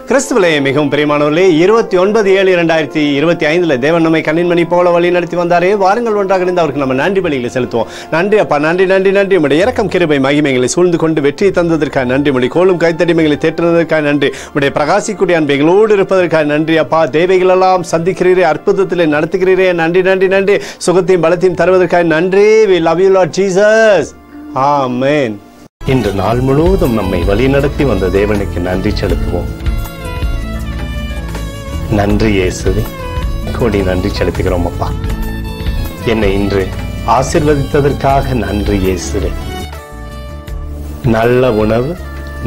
கிறிஸ்துவிலே மிகவும் பிரியமானவர்களே, 29/7/2025 தேவன் நம்மை கண்ணின்மணி போல வழி நடத்தி வந்தாரே. வாருங்கள் ஒன்றாக இருந்து அவருக்கு நம்ம நன்றி பலிகளை செலுத்துவோம். நன்றி அப்பா, நன்றி நன்றி நன்றி. உடைய இரக்கம் கிருபை மகிமைகளை சூழ்ந்து கொண்டு வெற்றியை தந்ததற்காக நன்றி. உடைய கோலும் கைத்தடிமைகளை தேற்றுவதற்காக நன்றி. உடைய பிரகாசிக்கூடிய அன்பு எங்களோடு இருப்பதற்காக நன்றி அப்பா. தேவைகளெல்லாம் சந்திக்கிறீரே, அற்புதத்திலே நடத்துகிறீரே, நன்றி நன்றி நன்றி. சுகத்தையும் பலத்தையும் தருவதற்காக நன்றி. We love you Lord Jesus. ஆமென். இன்று நாள் முழுவதும் நம்மை வழி நடத்தி வந்த தேவனுக்கு நன்றி செலுத்துவோம். நன்றி இயேசுவே, கோடி நன்றி செலுத்துகிறோம் அப்பா. என்னை இன்று ஆசீர்வதித்ததற்காக நன்றி இயேசுவே. நல்ல உணவு,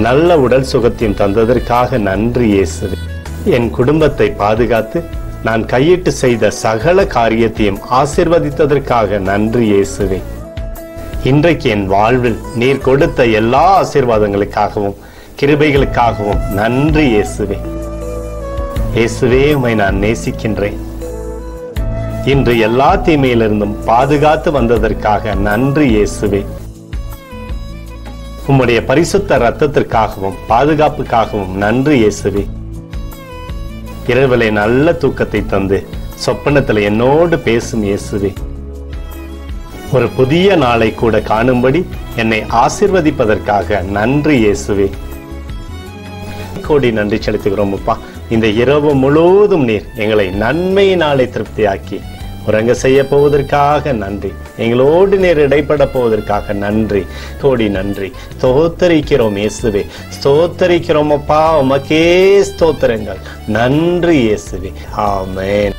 நல்ல உடல் சுகத்தையும் தந்ததற்காக நன்றி இயேசுவே. என் குடும்பத்தை பாதுகாத்து நான் கையிட்டு செய்த சகல காரியத்தையும் ஆசீர்வதித்ததற்காக நன்றி இயேசுவே. இன்றைக்கு என் வாழ்வில் நீர் கொடுத்த எல்லா ஆசீர்வாதங்களுக்காகவும் கிருபைகளுக்காகவும் நன்றி இயேசுவே. இயேசுவே, உம்மை நான் நேசிக்கின்றேன். இன்று எல்லா தீமையிலிருந்தும் பாதுகாத்து வந்ததற்காக நன்றி இயேசுவே. உம்முடைய பரிசுத்த இரத்தத்திற்காகவும் பாதுகாப்புக்காகவும் நன்றி இயேசுவே. இரவிலே நல்ல தூக்கத்தை தந்து சொப்பனத்தில் என்னோடு பேசும் இயேசுவே. ஒரு புதிய நாளை கூட காணும்படி என்னை ஆசீர்வதிப்பதற்காக நன்றி இயேசுவே. கோடி நன்றி செலுத்துகிறோம் அப்பா. இந்த இரவு முழுவதும் நீர் எங்களை நன்மையினாலே திருப்தியாக்கி உறங்க செய்ய போவதற்காக நன்றி. எங்களோடு நீர் இடைப்பட போவதற்காக நன்றி. கோடி நன்றி. ஸ்தோத்தரிக்கிறோம் இயேசுவே, ஸ்தோத்தரிக்கிறோம் அப்பா. உமக்கே ஸ்தோத்திரங்கள். நன்றி இயேசுவே. ஆமென்.